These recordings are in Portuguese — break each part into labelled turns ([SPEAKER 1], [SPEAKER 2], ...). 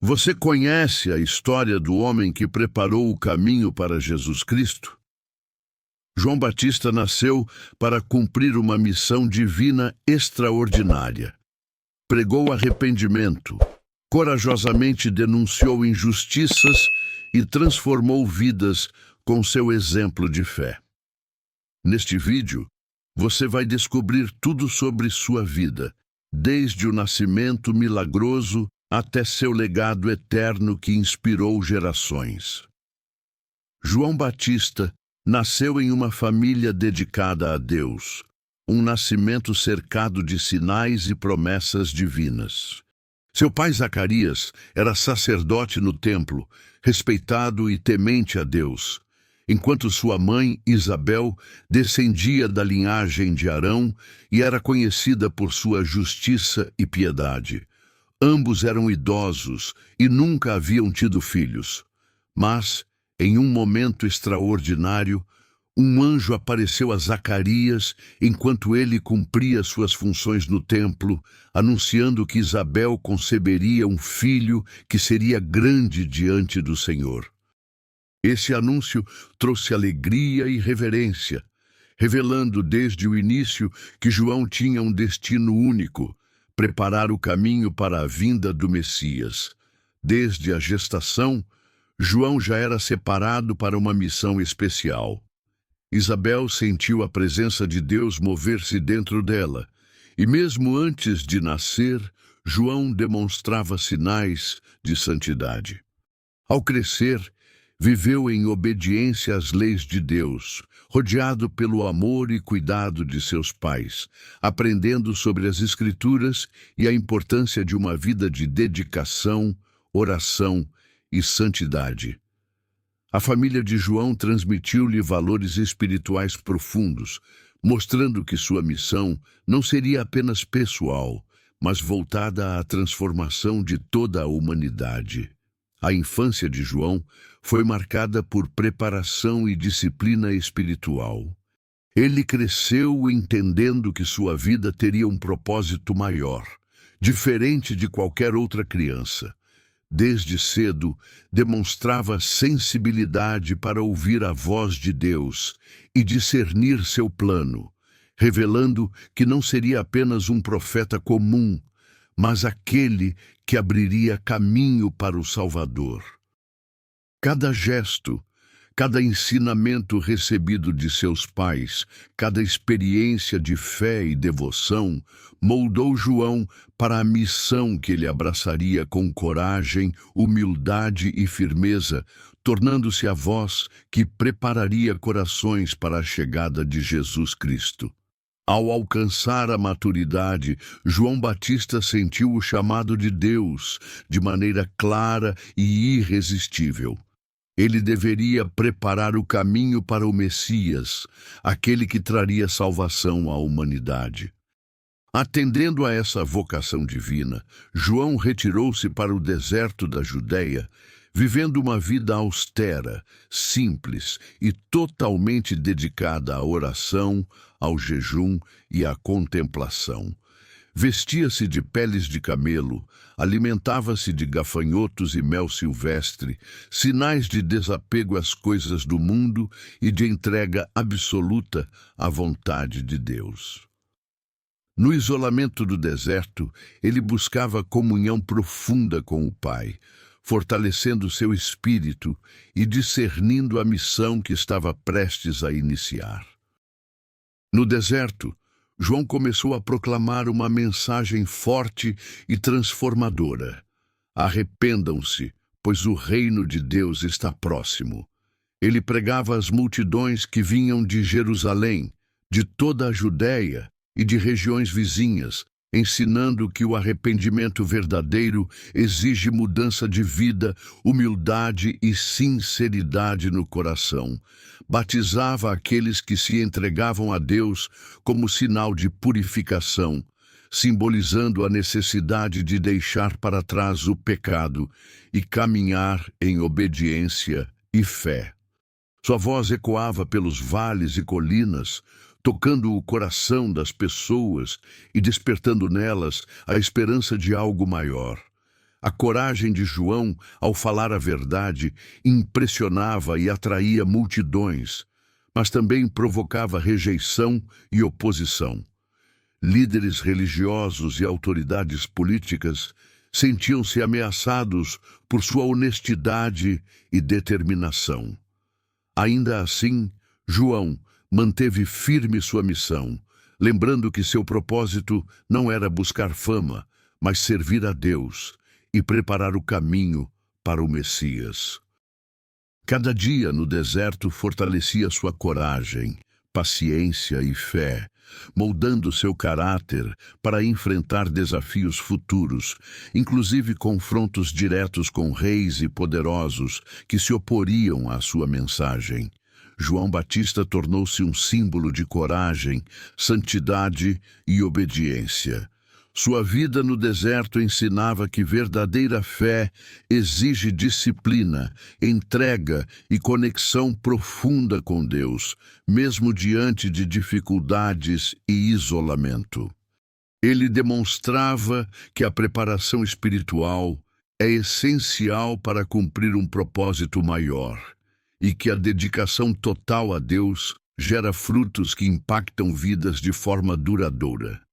[SPEAKER 1] Você conhece a história do homem que preparou o caminho para Jesus Cristo? João Batista nasceu para cumprir uma missão divina extraordinária. Pregou arrependimento, corajosamente denunciou injustiças e transformou vidas com seu exemplo de fé. Neste vídeo, você vai descobrir tudo sobre sua vida, desde o nascimento milagroso até seu legado eterno que inspirou gerações. João Batista nasceu em uma família dedicada a Deus, um nascimento cercado de sinais e promessas divinas. Seu pai Zacarias era sacerdote no templo, respeitado e temente a Deus, enquanto sua mãe Isabel descendia da linhagem de Arão e era conhecida por sua justiça e piedade. Ambos eram idosos e nunca haviam tido filhos. Mas, em um momento extraordinário, um anjo apareceu a Zacarias enquanto ele cumpria suas funções no templo, anunciando que Isabel conceberia um filho que seria grande diante do Senhor. Esse anúncio trouxe alegria e reverência, revelando desde o início que João tinha um destino único: preparar o caminho para a vinda do Messias. Desde a gestação, João já era separado para uma missão especial. Isabel sentiu a presença de Deus mover-se dentro dela, e mesmo antes de nascer, João demonstrava sinais de santidade. Ao crescer, viveu em obediência às leis de Deus, rodeado pelo amor e cuidado de seus pais, aprendendo sobre as Escrituras e a importância de uma vida de dedicação, oração e santidade. A família de João transmitiu-lhe valores espirituais profundos, mostrando que sua missão não seria apenas pessoal, mas voltada à transformação de toda a humanidade. A infância de João foi marcada por preparação e disciplina espiritual. Ele cresceu entendendo que sua vida teria um propósito maior, diferente de qualquer outra criança. Desde cedo, demonstrava sensibilidade para ouvir a voz de Deus e discernir seu plano, revelando que não seria apenas um profeta comum, mas aquele que abriria caminho para o Salvador. Cada gesto, cada ensinamento recebido de seus pais, cada experiência de fé e devoção, moldou João para a missão que ele abraçaria com coragem, humildade e firmeza, tornando-se a voz que prepararia corações para a chegada de Jesus Cristo. Ao alcançar a maturidade, João Batista sentiu o chamado de Deus de maneira clara e irresistível. Ele deveria preparar o caminho para o Messias, aquele que traria salvação à humanidade. Atendendo a essa vocação divina, João retirou-se para o deserto da Judéia, vivendo uma vida austera, simples e totalmente dedicada à oração, ao jejum e à contemplação. Vestia-se de peles de camelo, alimentava-se de gafanhotos e mel silvestre, sinais de desapego às coisas do mundo e de entrega absoluta à vontade de Deus. No isolamento do deserto, ele buscava comunhão profunda com o Pai, fortalecendo seu espírito e discernindo a missão que estava prestes a iniciar. No deserto, João começou a proclamar uma mensagem forte e transformadora. Arrependam-se, pois o reino de Deus está próximo. Ele pregava às multidões que vinham de Jerusalém, de toda a Judéia e de regiões vizinhas, ensinando que o arrependimento verdadeiro exige mudança de vida, humildade e sinceridade no coração. Batizava aqueles que se entregavam a Deus como sinal de purificação, simbolizando a necessidade de deixar para trás o pecado e caminhar em obediência e fé. Sua voz ecoava pelos vales e colinas, tocando o coração das pessoas e despertando nelas a esperança de algo maior. A coragem de João, ao falar a verdade, impressionava e atraía multidões, mas também provocava rejeição e oposição. Líderes religiosos e autoridades políticas sentiam-se ameaçados por sua honestidade e determinação. Ainda assim, João manteve firme sua missão, lembrando que seu propósito não era buscar fama, mas servir a Deus e preparar o caminho para o Messias. Cada dia no deserto fortalecia sua coragem, paciência e fé, moldando seu caráter para enfrentar desafios futuros, inclusive confrontos diretos com reis e poderosos que se oporiam à sua mensagem. João Batista tornou-se um símbolo de coragem, santidade e obediência. Sua vida no deserto ensinava que verdadeira fé exige disciplina, entrega e conexão profunda com Deus, mesmo diante de dificuldades e isolamento. Ele demonstrava que a preparação espiritual é essencial para cumprir um propósito maior e que a dedicação total a Deus gera frutos que impactam vidas de forma duradoura.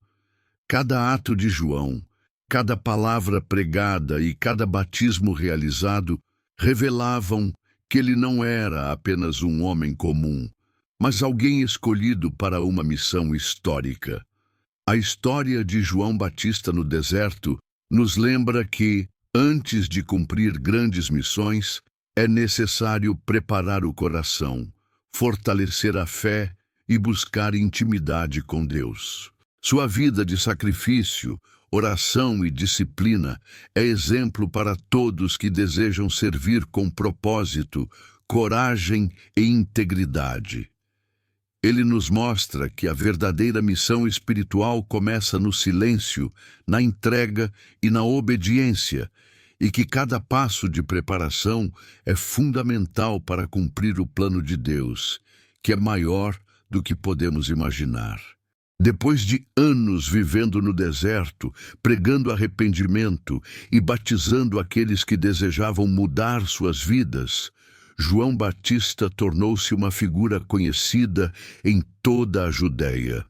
[SPEAKER 1] Cada ato de João, cada palavra pregada e cada batismo realizado revelavam que ele não era apenas um homem comum, mas alguém escolhido para uma missão histórica. A história de João Batista no deserto nos lembra que, antes de cumprir grandes missões, é necessário preparar o coração, fortalecer a fé e buscar intimidade com Deus. Sua vida de sacrifício, oração e disciplina é exemplo para todos que desejam servir com propósito, coragem e integridade. Ele nos mostra que a verdadeira missão espiritual começa no silêncio, na entrega e na obediência, e que cada passo de preparação é fundamental para cumprir o plano de Deus, que é maior do que podemos imaginar. Depois de anos vivendo no deserto, pregando arrependimento e batizando aqueles que desejavam mudar suas vidas, João Batista tornou-se uma figura conhecida em toda a Judéia.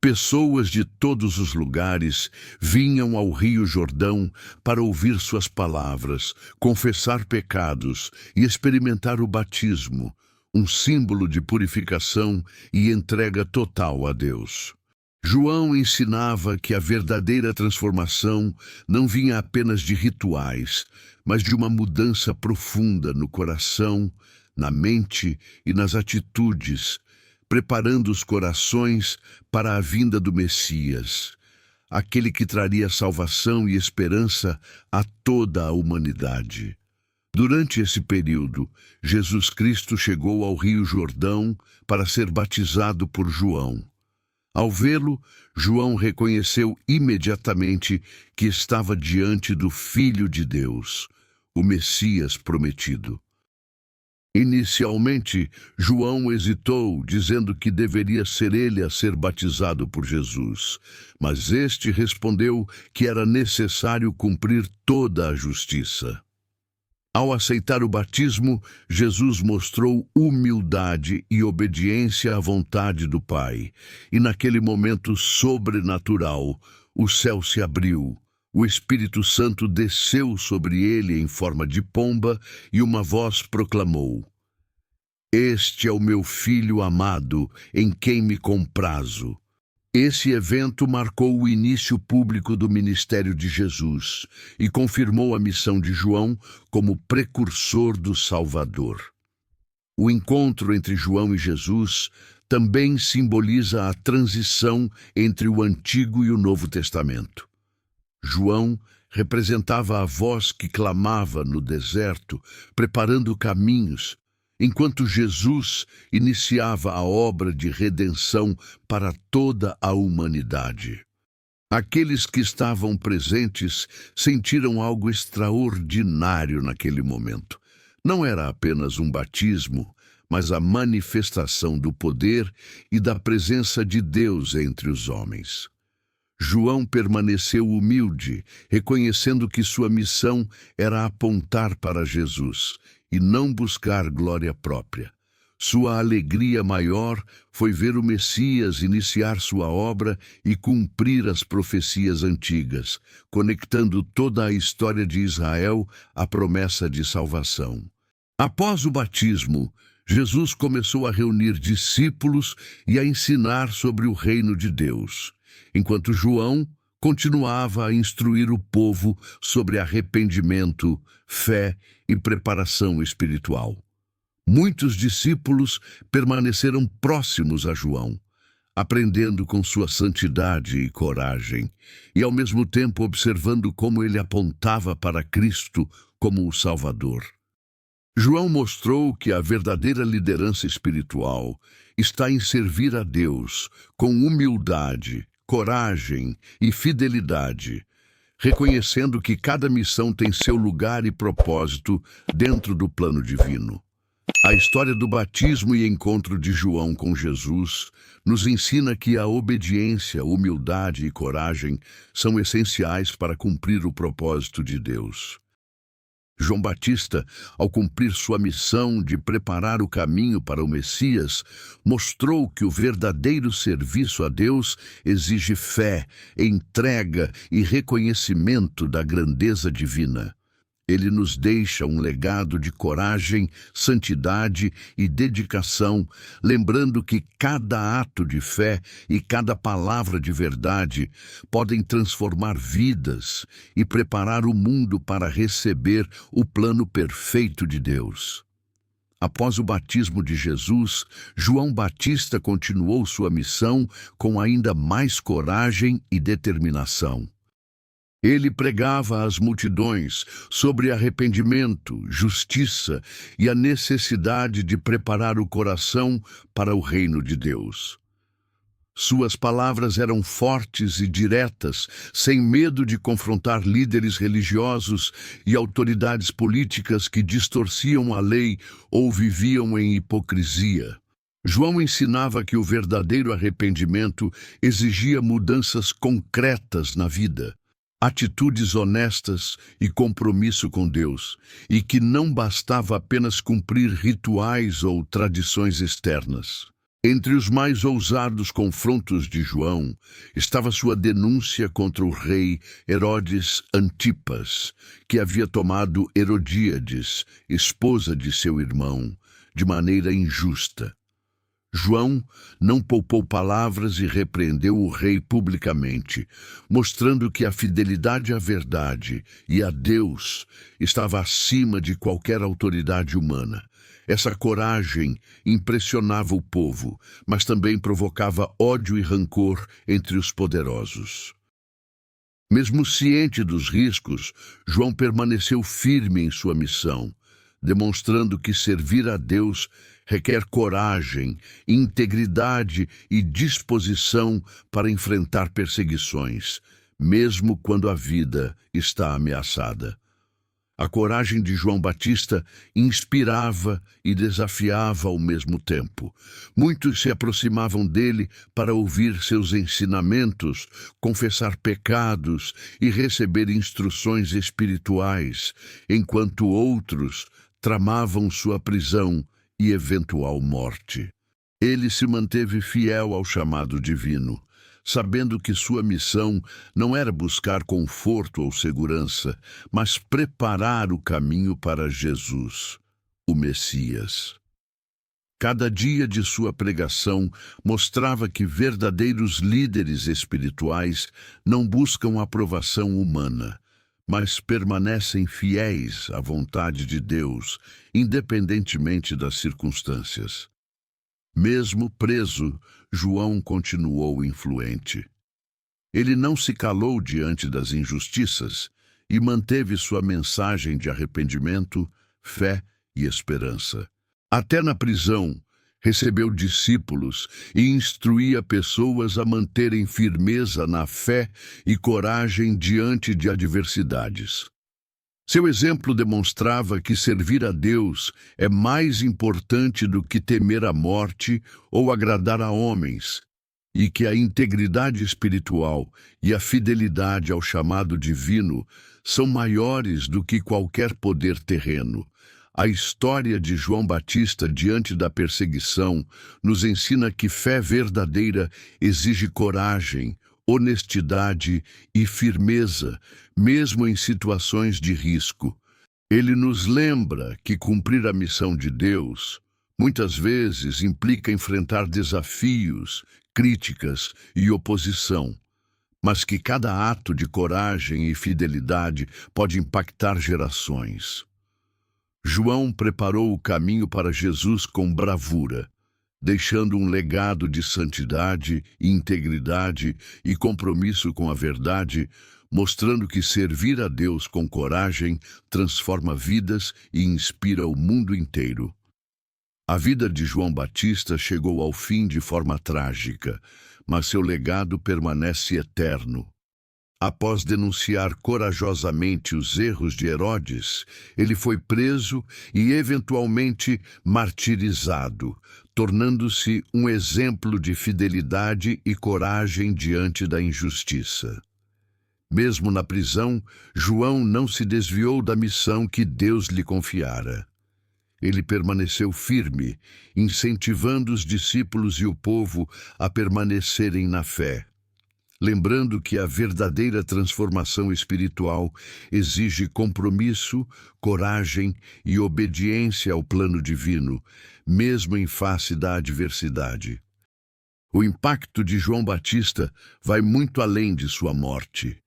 [SPEAKER 1] Pessoas de todos os lugares vinham ao Rio Jordão para ouvir suas palavras, confessar pecados e experimentar o batismo, um símbolo de purificação e entrega total a Deus. João ensinava que a verdadeira transformação não vinha apenas de rituais, mas de uma mudança profunda no coração, na mente e nas atitudes, preparando os corações para a vinda do Messias, aquele que traria salvação e esperança a toda a humanidade. Durante esse período, Jesus Cristo chegou ao Rio Jordão para ser batizado por João. Ao vê-lo, João reconheceu imediatamente que estava diante do Filho de Deus, o Messias prometido. Inicialmente, João hesitou, dizendo que deveria ser ele a ser batizado por Jesus, mas este respondeu que era necessário cumprir toda a justiça. Ao aceitar o batismo, Jesus mostrou humildade e obediência à vontade do Pai, e naquele momento sobrenatural, o céu se abriu, o Espírito Santo desceu sobre ele em forma de pomba e uma voz proclamou: "Este é o meu Filho amado, em quem me comprazo." Esse evento marcou o início público do ministério de Jesus e confirmou a missão de João como precursor do Salvador. O encontro entre João e Jesus também simboliza a transição entre o Antigo e o Novo Testamento. João representava a voz que clamava no deserto, preparando caminhos, enquanto Jesus iniciava a obra de redenção para toda a humanidade. Aqueles que estavam presentes sentiram algo extraordinário naquele momento. Não era apenas um batismo, mas a manifestação do poder e da presença de Deus entre os homens. João permaneceu humilde, reconhecendo que sua missão era apontar para Jesus e não buscar glória própria. Sua alegria maior foi ver o Messias iniciar sua obra e cumprir as profecias antigas, conectando toda a história de Israel à promessa de salvação. Após o batismo, Jesus começou a reunir discípulos e a ensinar sobre o reino de Deus, enquanto João continuava a instruir o povo sobre arrependimento, fé e preparação espiritual. Muitos discípulos permaneceram próximos a João, aprendendo com sua santidade e coragem, e ao mesmo tempo observando como ele apontava para Cristo como o Salvador. João mostrou que a verdadeira liderança espiritual está em servir a Deus com humildade, coragem e fidelidade, reconhecendo que cada missão tem seu lugar e propósito dentro do plano divino. A história do batismo e encontro de João com Jesus nos ensina que a obediência, humildade e coragem são essenciais para cumprir o propósito de Deus. João Batista, ao cumprir sua missão de preparar o caminho para o Messias, mostrou que o verdadeiro serviço a Deus exige fé, entrega e reconhecimento da grandeza divina. Ele nos deixa um legado de coragem, santidade e dedicação, lembrando que cada ato de fé e cada palavra de verdade podem transformar vidas e preparar o mundo para receber o plano perfeito de Deus. Após o batismo de Jesus, João Batista continuou sua missão com ainda mais coragem e determinação. Ele pregava às multidões sobre arrependimento, justiça e a necessidade de preparar o coração para o reino de Deus. Suas palavras eram fortes e diretas, sem medo de confrontar líderes religiosos e autoridades políticas que distorciam a lei ou viviam em hipocrisia. João ensinava que o verdadeiro arrependimento exigia mudanças concretas na vida, atitudes honestas e compromisso com Deus, e que não bastava apenas cumprir rituais ou tradições externas. Entre os mais ousados confrontos de João estava sua denúncia contra o rei Herodes Antipas, que havia tomado Herodíades, esposa de seu irmão, de maneira injusta. João não poupou palavras e repreendeu o rei publicamente, mostrando que a fidelidade à verdade e a Deus estava acima de qualquer autoridade humana. Essa coragem impressionava o povo, mas também provocava ódio e rancor entre os poderosos. Mesmo ciente dos riscos, João permaneceu firme em sua missão, demonstrando que servir a Deus requer coragem, integridade e disposição para enfrentar perseguições, mesmo quando a vida está ameaçada. A coragem de João Batista inspirava e desafiava ao mesmo tempo. Muitos se aproximavam dele para ouvir seus ensinamentos, confessar pecados e receber instruções espirituais, enquanto outros tramavam sua prisão e eventual morte. Ele se manteve fiel ao chamado divino, sabendo que sua missão não era buscar conforto ou segurança, mas preparar o caminho para Jesus, o Messias. Cada dia de sua pregação mostrava que verdadeiros líderes espirituais não buscam aprovação humana, mas permanecem fiéis à vontade de Deus, independentemente das circunstâncias. Mesmo preso, João continuou influente. Ele não se calou diante das injustiças e manteve sua mensagem de arrependimento, fé e esperança. Até na prisão, recebeu discípulos e instruía pessoas a manterem firmeza na fé e coragem diante de adversidades. Seu exemplo demonstrava que servir a Deus é mais importante do que temer a morte ou agradar a homens. e que a integridade espiritual e a fidelidade ao chamado divino são maiores do que qualquer poder terreno. A história de João Batista diante da perseguição nos ensina que fé verdadeira exige coragem, honestidade e firmeza, mesmo em situações de risco. Ele nos lembra que cumprir a missão de Deus muitas vezes implica enfrentar desafios, críticas e oposição, mas que cada ato de coragem e fidelidade pode impactar gerações. João preparou o caminho para Jesus com bravura, deixando um legado de santidade, integridade e compromisso com a verdade, mostrando que servir a Deus com coragem transforma vidas e inspira o mundo inteiro. A vida de João Batista chegou ao fim de forma trágica, mas seu legado permanece eterno. Após denunciar corajosamente os erros de Herodes, ele foi preso e eventualmente martirizado, tornando-se um exemplo de fidelidade e coragem diante da injustiça. Mesmo na prisão, João não se desviou da missão que Deus lhe confiara. Ele permaneceu firme, incentivando os discípulos e o povo a permanecerem na fé, lembrando que a verdadeira transformação espiritual exige compromisso, coragem e obediência ao plano divino, mesmo em face da adversidade. O impacto de João Batista vai muito além de sua morte.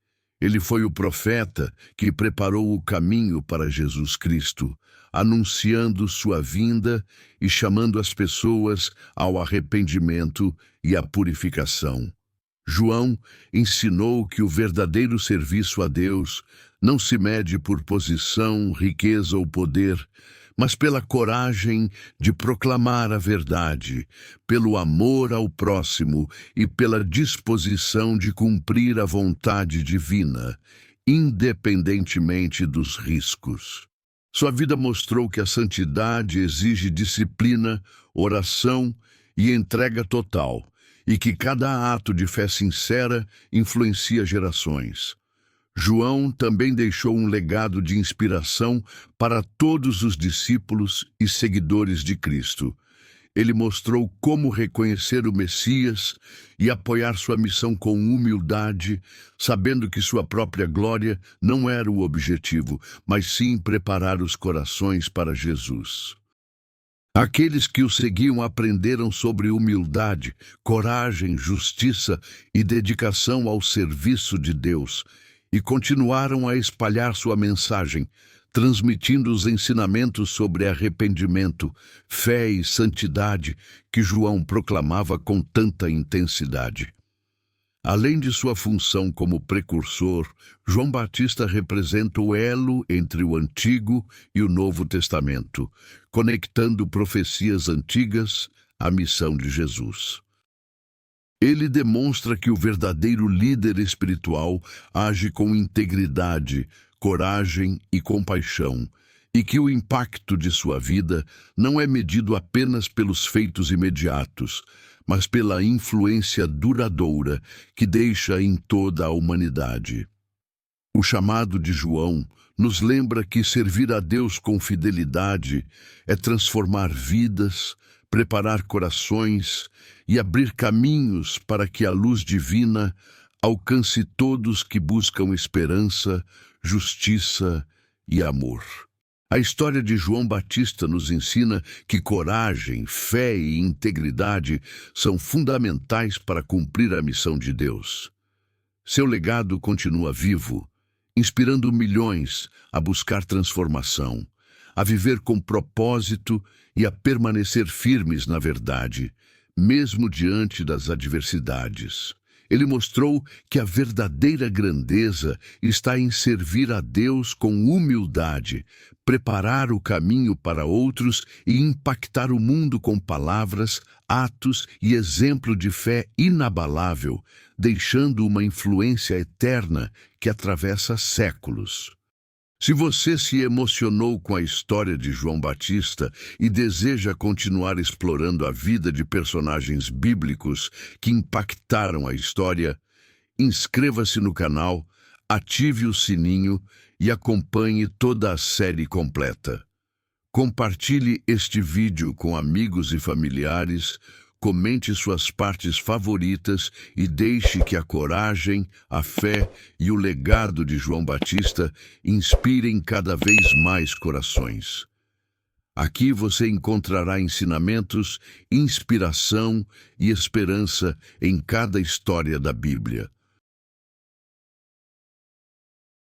[SPEAKER 1] Ele foi o profeta que preparou o caminho para Jesus Cristo, anunciando sua vinda e chamando as pessoas ao arrependimento e à purificação. João ensinou que o verdadeiro serviço a Deus não se mede por posição, riqueza ou poder, mas pela coragem de proclamar a verdade, pelo amor ao próximo e pela disposição de cumprir a vontade divina, independentemente dos riscos. Sua vida mostrou que a santidade exige disciplina, oração e entrega total, e que cada ato de fé sincera influencia gerações. João também deixou um legado de inspiração para todos os discípulos e seguidores de Cristo. Ele mostrou como reconhecer o Messias e apoiar sua missão com humildade, sabendo que sua própria glória não era o objetivo, mas sim preparar os corações para Jesus. Aqueles que o seguiam aprenderam sobre humildade, coragem, justiça e dedicação ao serviço de Deus e continuaram a espalhar sua mensagem, transmitindo os ensinamentos sobre arrependimento, fé e santidade que João proclamava com tanta intensidade. Além de sua função como precursor, João Batista representa o elo entre o Antigo e o Novo Testamento, conectando profecias antigas à missão de Jesus. Ele demonstra que o verdadeiro líder espiritual age com integridade, coragem e compaixão, e que o impacto de sua vida não é medido apenas pelos feitos imediatos, mas pela influência duradoura que deixa em toda a humanidade. O chamado de João nos lembra que servir a Deus com fidelidade é transformar vidas, preparar corações e abrir caminhos para que a luz divina alcance todos que buscam esperança, justiça e amor. A história de João Batista nos ensina que coragem, fé e integridade são fundamentais para cumprir a missão de Deus. Seu legado continua vivo, inspirando milhões a buscar transformação, a viver com propósito e a permanecer firmes na verdade, mesmo diante das adversidades. Ele mostrou que a verdadeira grandeza está em servir a Deus com humildade, preparar o caminho para outros e impactar o mundo com palavras, atos e exemplo de fé inabalável, deixando uma influência eterna que atravessa séculos. Se você se emocionou com a história de João Batista e deseja continuar explorando a vida de personagens bíblicos que impactaram a história, inscreva-se no canal, ative o sininho e acompanhe toda a série completa. Compartilhe este vídeo com amigos e familiares, comente suas partes favoritas e deixe que a coragem, a fé e o legado de João Batista inspirem cada vez mais corações. Aqui você encontrará ensinamentos, inspiração e esperança em cada história da Bíblia.